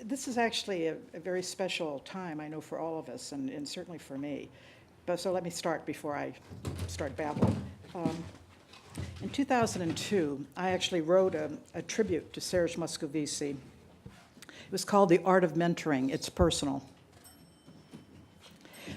This is actually a very special time, I know, for all of us, and certainly for me. But so let me start before I start babbling. In 2002, I actually wrote a tribute to Serge Moscovici. It was called The Art of Mentoring. It's personal.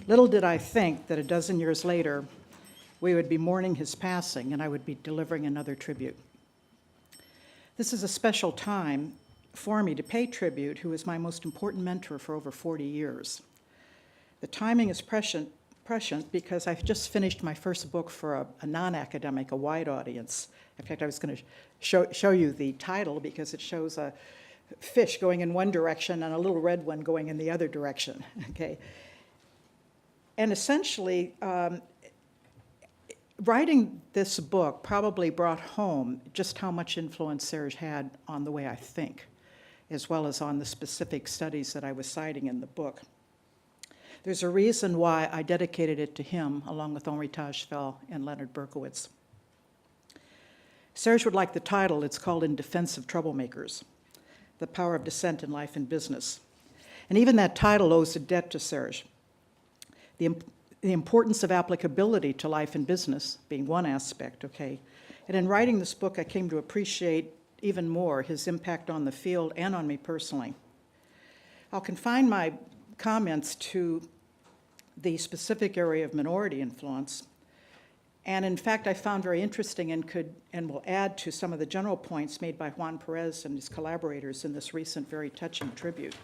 Little did I think that a dozen years later, we would be mourning his passing and I would be delivering another tribute. This is a special time for me to pay tribute who was my most important mentor for over 40 years. The timing is prescient because I've just finished my first book for a non-academic, a wide audience. In fact, I was going to show you the title because it shows a fish going in one direction and a little red one going in the other direction, okay? And essentially, writing this book probably brought home just how much influence Serge had on the way I think, as well as on the specific studies that I was citing in the book. There's a reason why I dedicated it to him, along with Henri Tajfel and Leonard Berkowitz. Serge would like the title. It's called In Defense of Troublemakers, The Power of Dissent in Life and Business. And even that title owes a debt to Serge. The importance of applicability to life and business being one aspect, okay? And in writing this book, I came to appreciate even more his impact on the field and on me personally. I'll confine my comments to the specific area of minority influence. And in fact, I found very interesting and will add to some of the general points made by Juan Pérez and his collaborators in this recent very touching tribute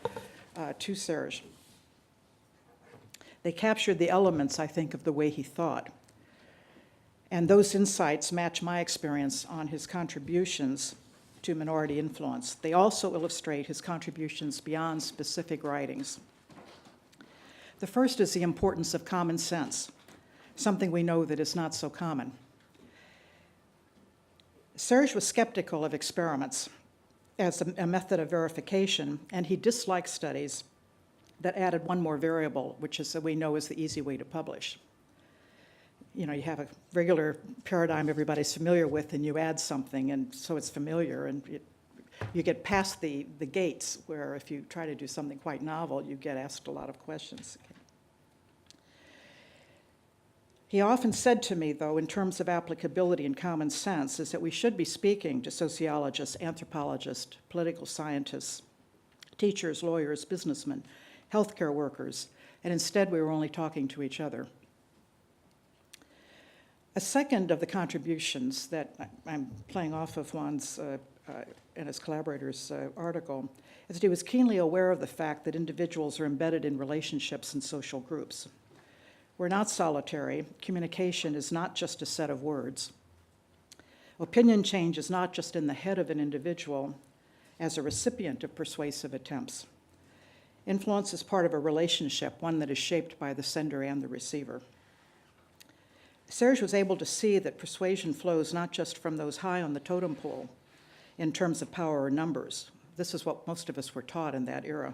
to Serge. They captured the elements, I think, of the way he thought. And those insights match my experience on his contributions to minority influence. They also illustrate his contributions beyond specific writings. The first is the importance of common sense, something we know that is not so common. Serge was skeptical of experiments as a method of verification, and he disliked studies that added one more variable, which is that we know is the easy way to publish. You know, you have a regular paradigm everybody's familiar with, and you add something, and so it's familiar, and you get past the gates, where if you try to do something quite novel, you get asked a lot of questions. He often said to me, though, in terms of applicability and common sense, is that we should be speaking to sociologists, anthropologists, political scientists, teachers, lawyers, businessmen, healthcare workers, and instead we were only talking to each other. A second of the contributions that I'm playing off of Juan's and his collaborators' article is that he was keenly aware of the fact that individuals are embedded in relationships and social groups. We're not solitary. Communication is not just a set of words. Opinion change is not just in the head of an individual as a recipient of persuasive attempts. Influence is part of a relationship, one that is shaped by the sender and the receiver. Serge was able to see that persuasion flows not just from those high on the totem pole in terms of power or numbers. This is what most of us were taught in that era.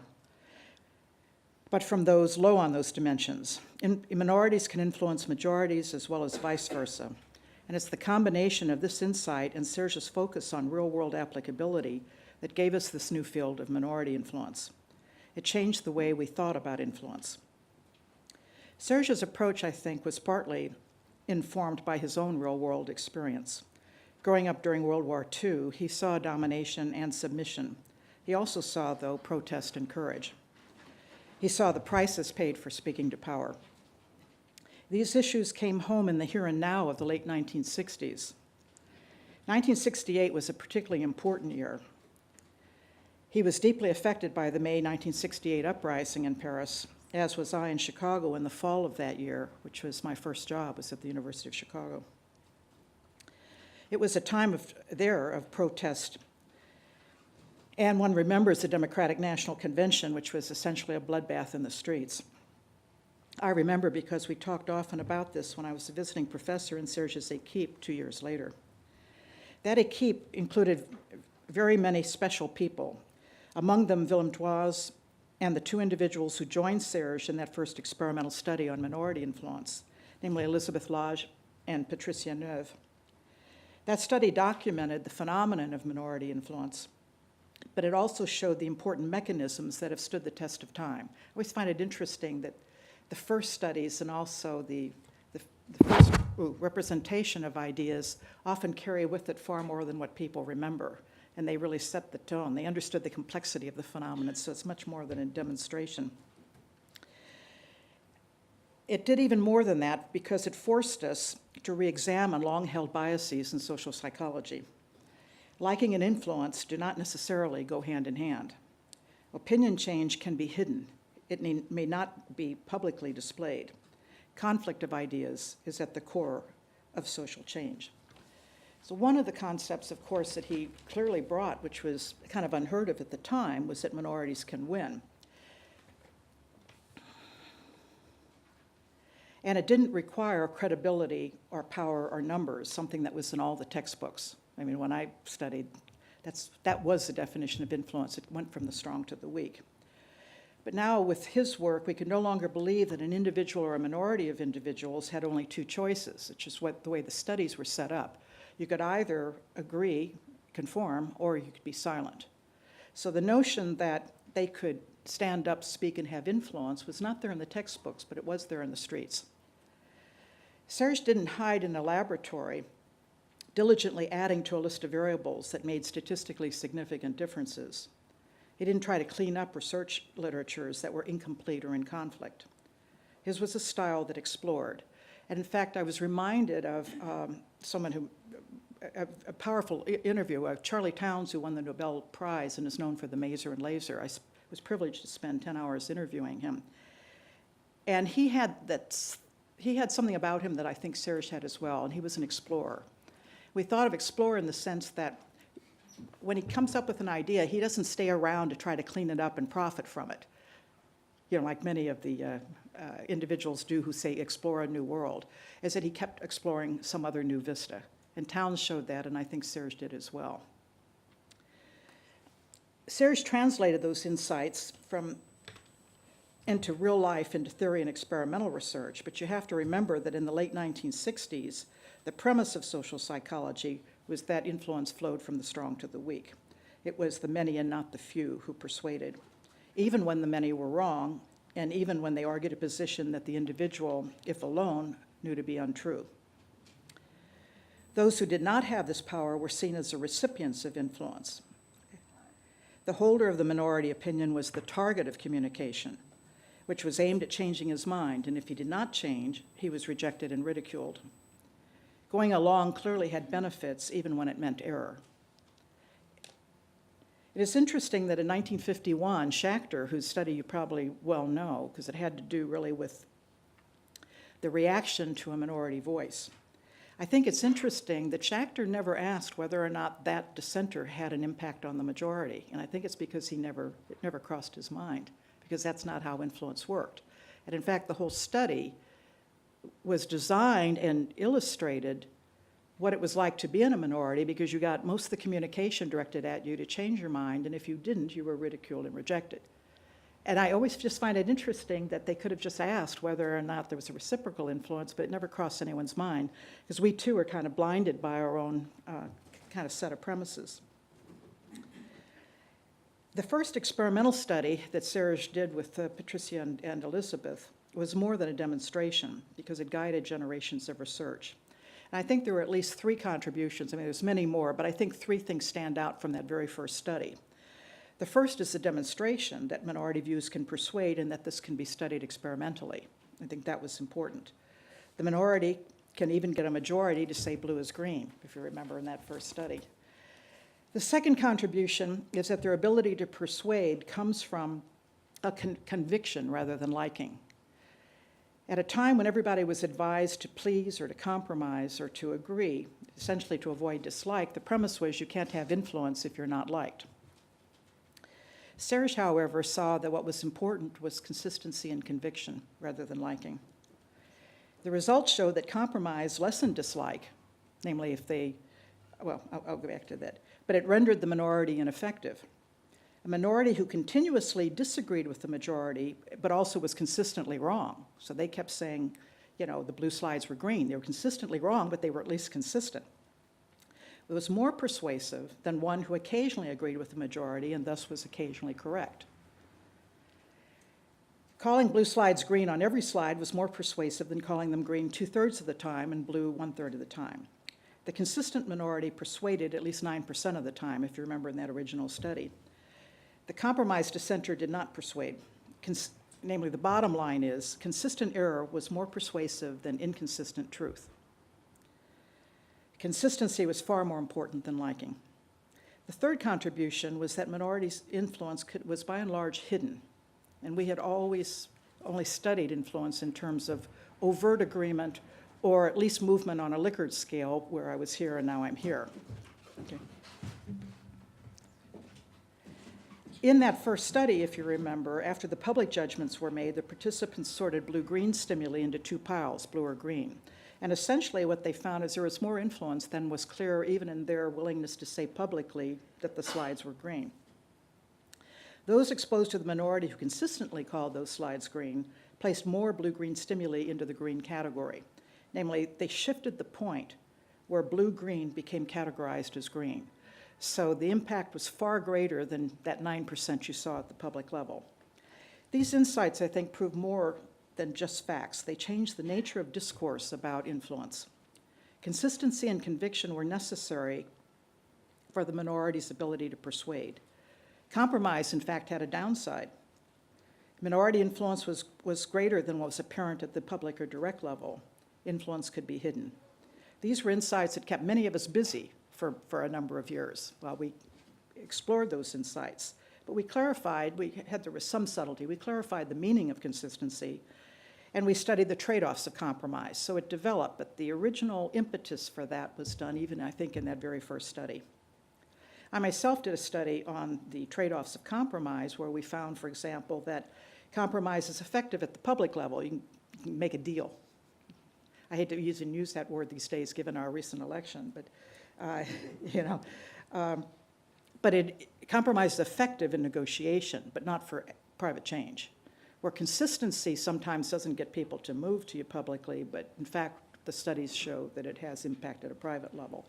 But from those low on those dimensions. Minorities can influence majorities as well as vice versa. And it's the combination of this insight and Serge's focus on real-world applicability that gave us this new field of minority influence. It changed the way we thought about influence. Serge's approach, I think, was partly informed by his own real-world experience. Growing up during World War II, he saw domination and submission. He also saw, though, protest and courage. He saw the prices paid for speaking to power. These issues came home in the here and now of the late 1960s. 1968 was a particularly important year. He was deeply affected by the May 1968 uprising in Paris, as was I in Chicago in the fall of that year, which was my first job, was at the University of Chicago. It was a time of protest, and one remembers the Democratic National Convention, which was essentially a bloodbath in the streets. I remember because we talked often about this when I was a visiting professor in Serge's équipe 2 years later. That équipe included very many special people, among them Willem Dwaas and the two individuals who joined Serge in that first experimental study on minority influence, namely Elisabeth Lage and Patricia Neuve. That study documented the phenomenon of minority influence. but it also showed the important mechanisms that have stood the test of time. I always find it interesting that the first studies and also the first representation of ideas often carry with it far more than what people remember, and they really set the tone. They understood the complexity of the phenomenon, so it's much more than a demonstration. It did even more than that because it forced us to re-examine long-held biases in social psychology. Liking and influence do not necessarily go hand in hand. Opinion change can be hidden. It may not be publicly displayed. Conflict of ideas is at the core of social change. So one of the concepts, of course, that he clearly brought, which was kind of unheard of at the time, was that minorities can win. And it didn't require credibility or power or numbers, something that was in all the textbooks. I mean, when I studied, that was the definition of influence. It went from the strong to the weak. But now with his work, we can no longer believe that an individual or a minority of individuals had only two choices, which is the way the studies were set up. You could either agree, conform, or you could be silent. So the notion that they could stand up, speak, and have influence was not there in the textbooks, but it was there in the streets. Serge didn't hide in a laboratory, diligently adding to a list of variables that made statistically significant differences. He didn't try to clean up research literatures that were incomplete or in conflict. His was a style that explored. And in fact, I was reminded of a powerful interview of Charlie Towns, who won the Nobel Prize and is known for the maser and laser. I was privileged to spend 10 hours interviewing him. And he had something about him that I think Serge had as well, and he was an explorer. We thought of explorer in the sense that when he comes up with an idea, he doesn't stay around to try to clean it up and profit from it, like many of the individuals do who say explore a new world, is that he kept exploring some other new vista. And Towns showed that, and I think Serge did as well. Serge translated those insights into real life, into theory and experimental research, but you have to remember that in the late 1960s, the premise of social psychology was that influence flowed from the strong to the weak. It was the many and not the few who persuaded, even when the many were wrong, and even when they argued a position that the individual, if alone, knew to be untrue. Those who did not have this power were seen as the recipients of influence. The holder of the minority opinion was the target of communication, which was aimed at changing his mind, and if he did not change, he was rejected and ridiculed. Going along clearly had benefits, even when it meant error. It is interesting that in 1951, Schachter, whose study you probably well know, because it had to do really with the reaction to a minority voice. I think it's interesting that Schachter never asked whether or not that dissenter had an impact on the majority, and I think it's because it never crossed his mind, because that's not how influence worked. And in fact, the whole study was designed and illustrated what it was like to be in a minority, because you got most of the communication directed at you to change your mind, and if you didn't, you were ridiculed and rejected. And I always just find it interesting that they could have just asked whether or not there was a reciprocal influence, but it never crossed anyone's mind, because we too are kind of blinded by our own kind of set of premises. The first experimental study that Serge did with Patricia and Elizabeth was more than a demonstration, because it guided generations of research. And I think there were at least three contributions. I mean, there's many more, but I think three things stand out from that very first study. The first is the demonstration that minority views can persuade and that this can be studied experimentally. I think that was important. The minority can even get a majority to say blue is green, if you remember in that first study. The second contribution is that their ability to persuade comes from a conviction rather than liking. At a time when everybody was advised to please or to compromise or to agree, essentially to avoid dislike, the premise was you can't have influence if you're not liked. Serge, however, saw that what was important was consistency and conviction rather than liking. The results showed that compromise lessened dislike, namely if they, well, I'll go back to that, but it rendered the minority ineffective. A minority who continuously disagreed with the majority, but also was consistently wrong. So they kept saying, the blue slides were green. They were consistently wrong, but they were at least consistent. was more persuasive than one who occasionally agreed with the majority and thus was occasionally correct. Calling blue slides green on every slide was more persuasive than calling them green 2/3 of the time and blue 1/3 of the time. The consistent minority persuaded at least 9% of the time, if you remember in that original study. The compromised dissenter did not persuade. Namely, the bottom line is consistent error was more persuasive than inconsistent truth. Consistency was far more important than liking. The third contribution was that minorities' influence was by and large hidden, and we had always only studied influence in terms of overt agreement or at least movement on a Likert scale, where I was here and now I'm here. Okay. In that first study, if you remember, after the public judgments were made, the participants sorted blue-green stimuli into two piles, blue or green. And essentially what they found is there was more influence than was clear even in their willingness to say publicly that the slides were green. Those exposed to the minority who consistently called those slides green placed more blue-green stimuli into the green category. Namely, they shifted the point where blue-green became categorized as green. So the impact was far greater than that 9% you saw at the public level. These insights, I think, prove more than just facts. They change the nature of discourse about influence. Consistency and conviction were necessary for the minority's ability to persuade. Compromise, in fact, had a downside. Minority influence was greater than what was apparent at the public or direct level. Influence could be hidden. These were insights that kept many of us busy for a number of years while we explored those insights. But we there was some subtlety, we clarified the meaning of consistency, and we studied the trade-offs of compromise. So it developed, but the original impetus for that was done even, I think, in that very first study. I myself did a study on the trade-offs of compromise where we found, for example, that compromise is effective at the public level. You can make a deal. I hate to use that word these days given our recent election, but compromise is effective in negotiation, but not for private change. Where consistency sometimes doesn't get people to move to you publicly, but in fact, the studies show that it has impact at a private level.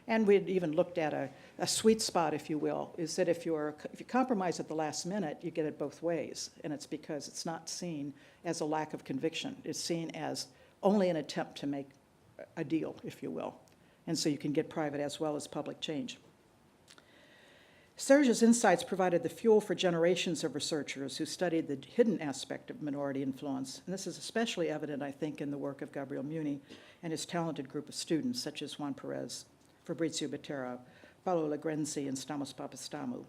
And we'd even looked at a sweet spot, if you will, is that if you compromise at the last minute, you get it both ways, and it's because it's not seen as a lack of conviction. It's seen as only an attempt to make a deal, if you will. And so you can get private as well as public change. Serge's insights provided the fuel for generations of researchers who studied the hidden aspect of minority influence. And this is especially evident, I think, in the work of Gabriel Muni and his talented group of students, such as Juan Pérez, Fabrizio Botero, Paolo Lagrenzi, and Stamos Papastamou,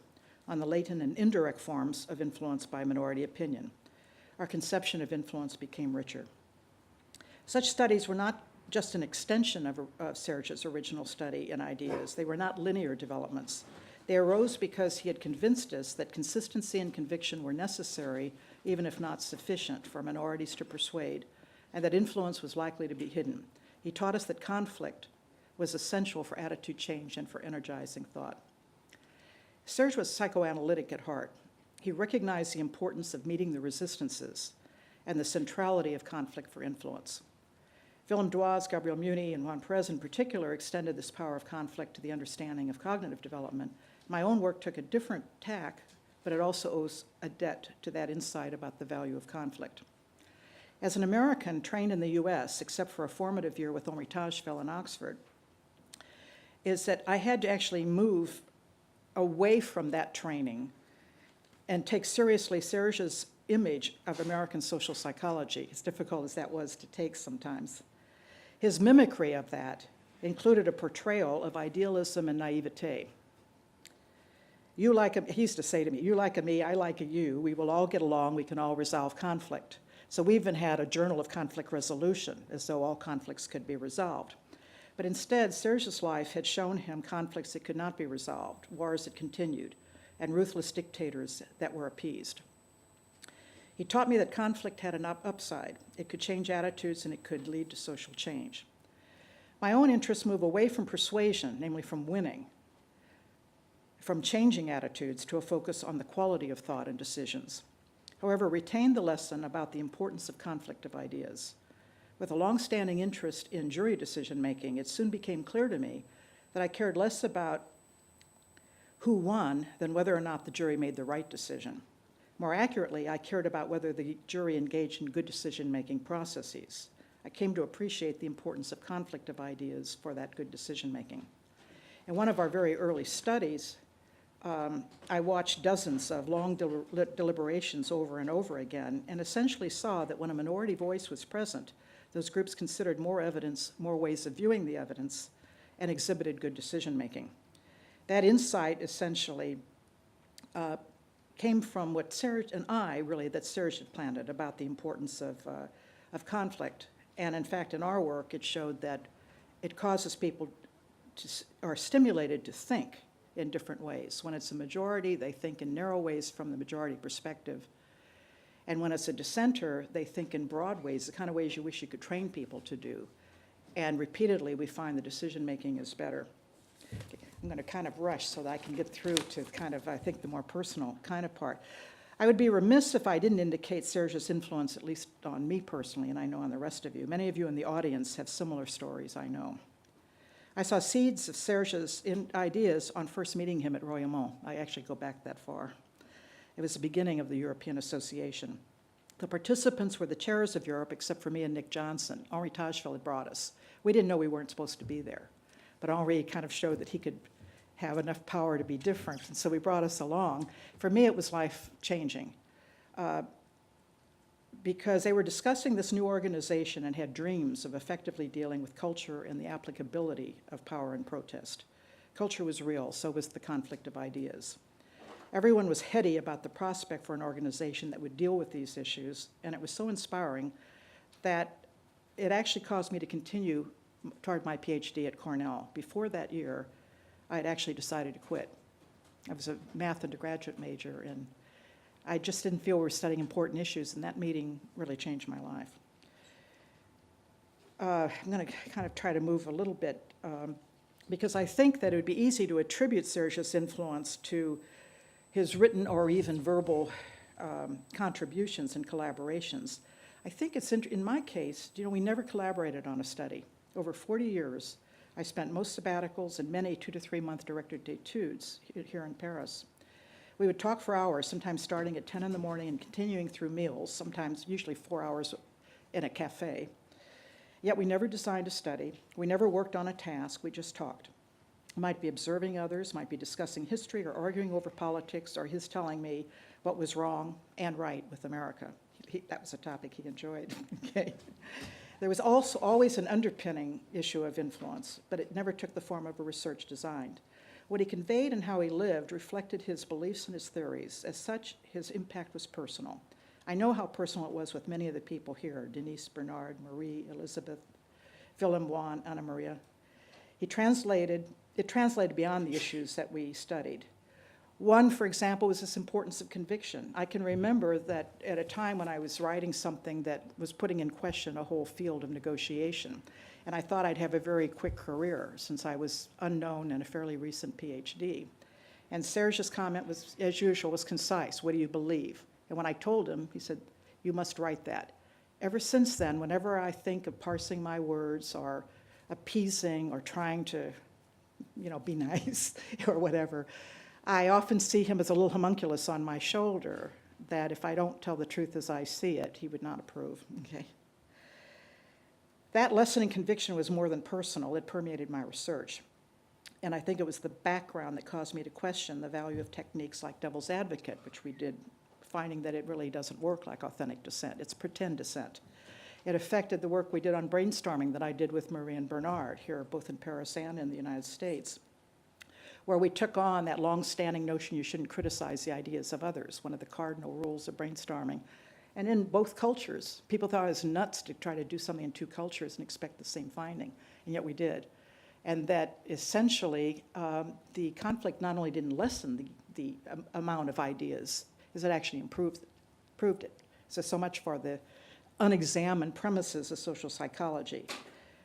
on the latent and indirect forms of influence by minority opinion. Our conception of influence became richer. Such studies were not just an extension of Serge's original study and ideas. They were not linear developments. They arose because he had convinced us that consistency and conviction were necessary, even if not sufficient, for minorities to persuade, and that influence was likely to be hidden. He taught us that conflict was essential for attitude change and for energizing thought. Serge was psychoanalytic at heart. He recognized the importance of meeting the resistances and the centrality of conflict for influence. Willem Dwaz, Gabriel Muni, and Juan Pérez in particular extended this power of conflict to the understanding of cognitive development. My own work took a different tack, but it also owes a debt to that insight about the value of conflict. As an American trained in the US, except for a formative year with Henri Tajfel in Oxford, is that I had to actually move away from that training and take seriously Serge's image of American social psychology, as difficult as that was to take sometimes. His mimicry of that included a portrayal of idealism and naivete. He used to say to me, you like a me, I like a you, we will all get along, we can all resolve conflict. So we even had a journal of conflict resolution, as though all conflicts could be resolved. But instead, Serge's life had shown him conflicts that could not be resolved, wars that continued, and ruthless dictators that were appeased. He taught me that conflict had an upside. It could change attitudes and it could lead to social change. My own interests move away from persuasion, namely from winning, from changing attitudes to a focus on the quality of thought and decisions. However, retained the lesson about the importance of conflict of ideas. With a long-standing interest in jury decision-making, it soon became clear to me that I cared less about who won than whether or not the jury made the right decision. More accurately, I cared about whether the jury engaged in good decision-making processes. I came to appreciate the importance of conflict of ideas for that good decision-making. In one of our very early studies, I watched dozens of long deliberations over and over again and essentially saw that when a minority voice was present, those groups considered more evidence, more ways of viewing the evidence, and exhibited good decision-making. That insight essentially came from what Serge and that Serge had planted about the importance of conflict. And in fact, in our work, it showed that it causes people are stimulated to think in different ways. When it's a majority, they think in narrow ways from the majority perspective. And when it's a dissenter, they think in broad ways, the kind of ways you wish you could train people to do. And repeatedly, we find the decision-making is better. I'm going to kind of rush so that I can get through to kind of, I think, the more personal kind of part. I would be remiss if I didn't indicate Serge's influence, at least on me personally, and I know on the rest of you. Many of you in the audience have similar stories, I know. I saw seeds of Serge's ideas on first meeting him at Royaumont. I actually go back that far. It was the beginning of the European Association. The participants were the chairs of Europe, except for me and Nick Johnson. Henri Tajfel had brought us. We didn't know we weren't supposed to be there, but Henri kind of showed that he could have enough power to be different, and so we brought us along. For me, it was life-changing because they were discussing this new organization and had dreams of effectively dealing with culture and the applicability of power and protest. Culture was real, so was the conflict of ideas. Everyone was heady about the prospect for an organization that would deal with these issues, and it was so inspiring that it actually caused me to continue toward my PhD at Cornell. Before that year, I had actually decided to quit. I was a math undergraduate major, and I just didn't feel we were studying important issues, and that meeting really changed my life. I'm going to kind of try to move a little bit because I think that it would be easy to attribute Serge's influence to his written or even verbal contributions and collaborations. I think it's, in my case, we never collaborated on a study. Over 40 years, I spent most sabbaticals and many 2 to 3 month directed d'études here in Paris. We would talk for hours, sometimes starting at 10 in the morning and continuing through meals, sometimes usually 4 hours in a cafe. Yet we never designed a study. We never worked on a task. We just talked. Might be observing others, might be discussing history or arguing over politics, or his telling me what was wrong and right with America. That was a topic he enjoyed. Okay. There was also always an underpinning issue of influence, but it never took the form of a research design. What he conveyed and how he lived reflected his beliefs and his theories. As such, his impact was personal. I know how personal it was with many of the people here, Denise, Bernard, Marie, Elizabeth, Willem, Juan, Anna Maria. It translated beyond the issues that we studied. One, for example, was this importance of conviction. I can remember that at a time when I was writing something that was putting in question a whole field of negotiation, and I thought I'd have a very quick career since I was unknown and a fairly recent PhD. And Serge's comment was, as usual, was concise. What do you believe? And when I told him, he said, you must write that. Ever since then, whenever I think of parsing my words or appeasing or trying to, be nice or whatever, I often see him as a little homunculus on my shoulder that if I don't tell the truth as I see it, he would not approve. Okay. That lesson in conviction was more than personal. It permeated my research. And I think it was the background that caused me to question the value of techniques like devil's advocate, which we did, finding that it really doesn't work like authentic dissent. It's pretend dissent. It affected the work we did on brainstorming that I did with Marie and Bernard here, both in Paris and in the United States, where we took on that long-standing notion you shouldn't criticize the ideas of others, one of the cardinal rules of brainstorming. And in both cultures, people thought it was nuts to try to do something in two cultures and expect the same finding, and yet we did. And that essentially, the conflict not only didn't lessen the amount of ideas, as it actually improved it. So much for the unexamined premises of social psychology.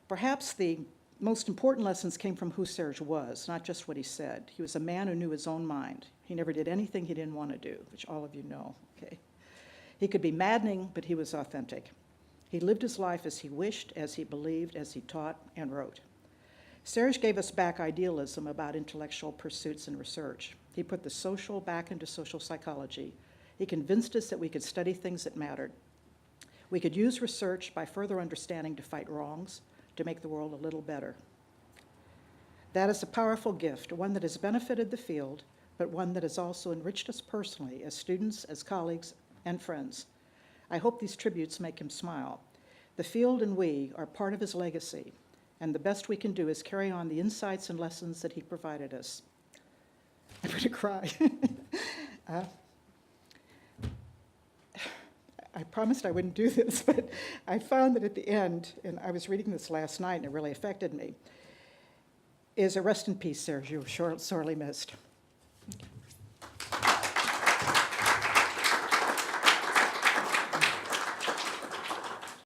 Perhaps the most important lessons came from who Serge was, not just what he said. He was a man who knew his own mind. He never did anything he didn't want to do, which all of you know, okay? He could be maddening, but he was authentic. He lived his life as he wished, as he believed, as he taught and wrote. Serge gave us back idealism about intellectual pursuits and research. He put the social back into social psychology. He convinced us that we could study things that mattered. We could use research by further understanding to fight wrongs, to make the world a little better. That is a powerful gift, one that has benefited the field, but one that has also enriched us personally as students, as colleagues, and friends. I hope these tributes make him smile. The field and we are part of his legacy, and the best we can do is carry on the insights and lessons that he provided us. I'm going to cry. I promised I wouldn't do this, but I found that at the end, and I was reading this last night and it really affected me, is a rest in peace, Serge. You were sorely missed.